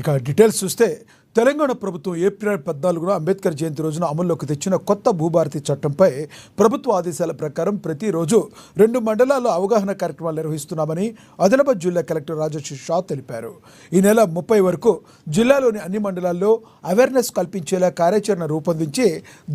ఇక డీటెయిల్స్ చూస్తే తెలంగాణ ప్రభుత్వం ఏప్రిల్ 14న అంబేద్కర్ జయంతి రోజున అమల్లోకి తెచ్చిన కొత్త భూభారతి చట్టంపై ప్రభుత్వ ఆదేశాల ప్రకారం ప్రతిరోజు 2 మండలాల్లో అవగాహన కార్యక్రమాలు నిర్వహిస్తున్నామని ఆదిలాబాద్ జిల్లా కలెక్టర్ రాజేష్ షా తెలిపారు. ఈ నెల 30 వరకు జిల్లాలోని అన్ని మండలాల్లో అవేర్నెస్ కల్పించేలా కార్యాచరణ రూపొందించి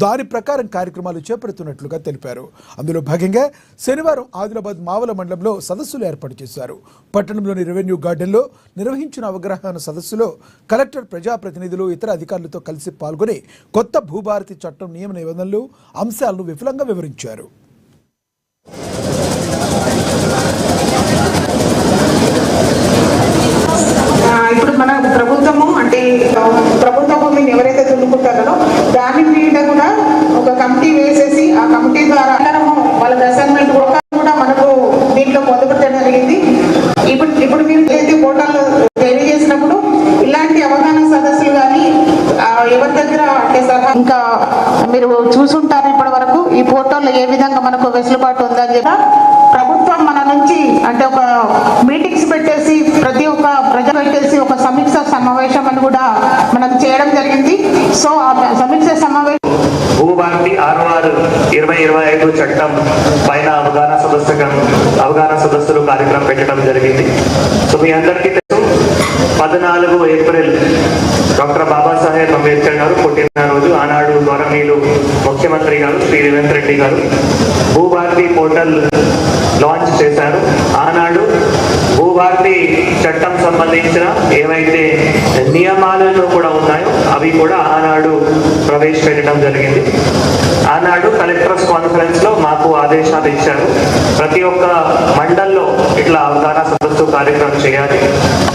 దాని ప్రకారం కార్యక్రమాలు చేపడుతున్నట్లుగా తెలిపారు. అందులో భాగంగా శనివారం ఆదిలాబాద్ మావల మండలంలో సదస్సులు ఏర్పాటు చేశారు. పట్టణంలోని రెవెన్యూ గార్డెన్లో నిర్వహించిన అవగాహన సదస్సులో కలెక్టర్ ప్రజాప్రతినిధులు ఇతర అధికారులతో కలిసి పాల్గొని కొత్త భూభారతి చట్టం నియమ నిబంధనలు అంశాలను విపులంగా వివరించారు. ఇప్పుడు మన ప్రభుత్వము అంటే ప్రభుత్వ భూమిని ఎవరైతే దున్నుకుంటారో దాని మీద కూడా ఒక కమిటీ వేసేసి ఆ కమిటీ ద్వారా వాళ్ళ అసైన్మెంట్ కూడా మనకు దీంట్లో పొందుపరచడం జరిగింది. ఇప్పుడు మీరు ఏదైతే పోర్టల్ తెలియజేసినప్పుడు ఇలాంటి అవగాహన సదస్సులు కానీ ఎవరి దగ్గర అంటే ఇంకా మీరు చూసుంటారు ఇప్పటి వరకు ఈ పోర్టల్లో ఏ విధంగా మనకు వెసులుబాటు ఉందని చెప్పి ప్రభుత్వం మన నుంచి అంటే ఒక మీటింగ్స్ పెట్టేసి ప్రతి ఒక్క ప్రజలు పెట్టేసి ఒక సమీక్ష సమావేశం అని కూడా మనం చేయడం జరిగింది. సో ఆ సమీక్ష సమావేశం భూభారతి 6/6/2025 చట్టం పైన అవగాహన సదస్సులు కార్యక్రమం పెట్టడం జరిగింది. సో మీ అందరికీ తెలుసు 14 ఏప్రిల్ డాక్టర్ బాబాసాహెబ్ అంబేద్కర్ గారు పుట్టినరోజు. ఆనాడు గౌరవనీయులు ముఖ్యమంత్రి గారు శ్రీ రేవంత్ రెడ్డి గారు భూభారతి పోర్టల్ లాంచ్ చేశారు. ఆనాడు భూభారతి చట్టం సంబంధించిన ఏవైతే నియమాలలో కూడా ఉన్నాయో అవి కూడా ఆనాడు ప్రవేశపెట్టడం జరిగింది. ఆనాడు కలెక్టర్స్ కాన్ఫరెన్స్ లో మాకు ఆదేశాలు ఇచ్చారు, ప్రతి ఒక్క మండల్లో ఇట్లా అవగాహన సదస్సు కార్యక్రమం చేయాలి.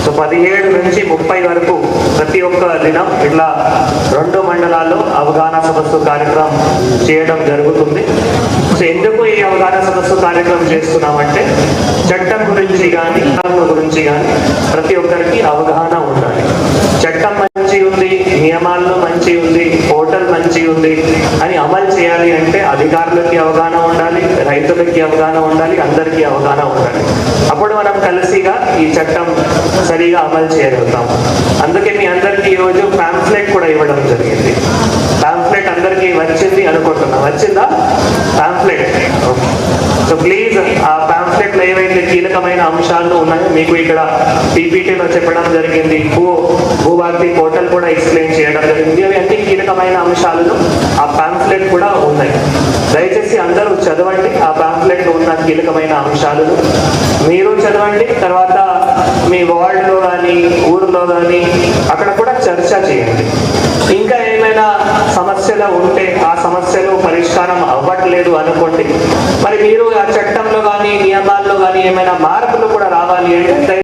సో 17 నుంచి 30 వరకు ప్రతి ఒక్క దినం ఇట్లా 2 మండలాల్లో అవగాహన సదస్సు కార్యక్రమం చేయడం జరుగుతుంది. సో ఎందుకు ఈ అవగాహన సదస్సు కార్యక్రమం చేస్తున్నామంటే చట్టం గురించి కానీ గురించి కానీ ప్రతి ఒక్కరికి అవగాహన ఉండాలి. చట్టం మంచి ఉంది, నియమాల్లో మంచి ఉంది, పోర్టల్ మంచి ఉంది అని అమలు చేయాలి అంటే అధికారులకి అవగాహన ఉండాలి, రైతులకి అవగాహన ఉండాలి, అందరికీ అవగాహన ఉండాలి. అప్పుడు మనం కలిసిగా ఈ చట్టం సరిగా అమలు చేయగలుగుతాం. అందుకే మీ అందరికీ ఈరోజు పాంఫ్లెట్ కూడా ఇవ్వడం జరిగింది. పాంఫ్లెట్ అందరికీ వచ్చింది అనుకుంటున్నా, వచ్చిందా పాంఫ్లెట్? సో ప్లీజ్ ఆ పాంఫ్లెట్ లో ఏవైతే కీలకమైన అంశాలు ఉన్నాయో మీకు ఇక్కడ పీపీటీలో చెప్పడం జరిగింది. భూభారతి పోర్టల్ కూడా ఎక్స్ప్లెయిన్ చేయడం జరిగింది. అవి అన్ని కీలకమైన అంశాలను ఆ పాంఫ్లెట్ కూడా ఉన్నాయి. దయచేసి అందరూ చదవండి ఆ పాంఫ్లెట్ లో ఉన్న కీలకమైన అంశాలను మీరు చదవండి. తర్వాత మీ వార్డులో కానీ ఊరిలో కానీ అక్కడ కూడా చర్చ చేయండి. ఇంకా ఏమైనా సమస్యలు ఉంటే ఆ సమస్యలు పరిష్కారం అవ్వట్లేదు అనుకోండి, మరి మీరు ఆ చట్టంలో కానీ నియమాల్లో కానీ ఏమైనా